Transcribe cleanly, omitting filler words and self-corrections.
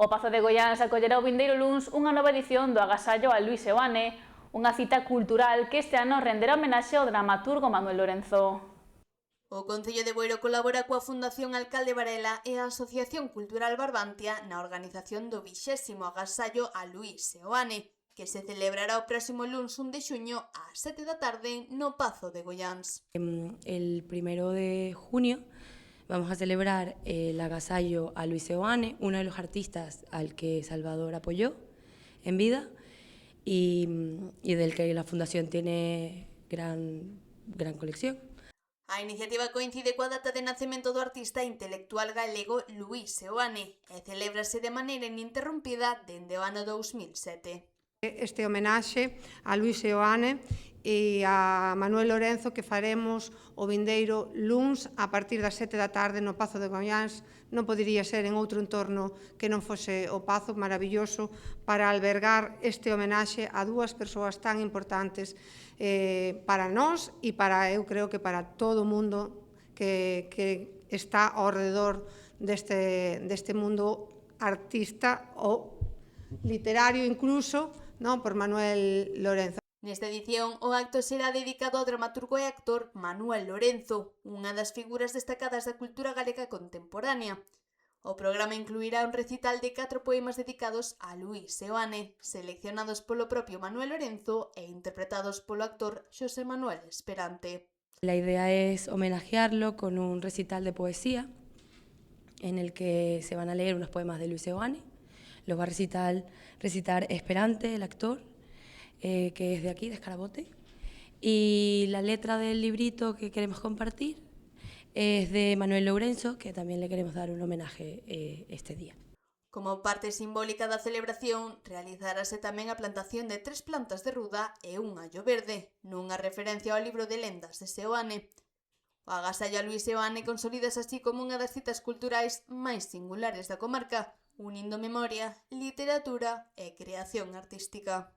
O Pazo de Goiáns acollerá o vindeiro luns unha nova edición do Agasallo a Luís Seoane, unha cita cultural que este ano renderá homenaxe ao dramaturgo Manuel Lorenzo. O Concello de Boiro colabora coa Fundación Alcalde Varela e a Asociación Cultural Barbantia na organización do 20º Agasallo a Luís Seoane, que se celebrará o próximo luns 1 de xuño ás 7 da tarde no Pazo de Goiáns. El 1 de junio vamos a celebrar el agasallo a Luís Seoane, uno de los artistas al que Salvador apoyó en vida y del que la Fundación tiene gran colección. A iniciativa coincide coa data de nacemento do artista intelectual galego Luís Seoane e celébrase de maneira ininterrompida dende o ano 2007. Este homenaxe a Luís Seoane e a Manuel Lorenzo que faremos o vindeiro luns a partir das 7 da tarde no Pazo de Goiáns. Non podería ser en outro entorno que non fose o Pazo maravilloso para albergar este homenaxe a dúas persoas tan importantes para nós e para, eu creo que para todo o mundo que está ao redor deste mundo artista ou literario incluso, non, por Manuel Lorenzo. Nesta edición, o acto será dedicado ao dramaturgo e actor Manuel Lorenzo, unha das figuras destacadas da cultura galega contemporánea. O programa incluirá un recital de 4 poemas dedicados a Luís Seoane, seleccionados polo propio Manuel Lorenzo e interpretados polo actor Xosé Manuel Esperante. La idea es homenajearlo con un recital de poesía en el que se van a leer unos poemas de Luís Seoane. Los va a recitar Esperante, el actor, que es de aquí, de Escarabote. Y la letra del librito que queremos compartir es de Manuel Lorenzo, que también le queremos dar un homenaje este día. Como parte simbólica da celebración, realizarase tamén a plantación de 3 plantas de ruda e un allo verde, nunha referencia ao libro de lendas de Seoane. O agasallo a Luís Seoane consolídase así como unha das citas culturais máis singulares da comarca, unindo memoria, literatura e creación artística.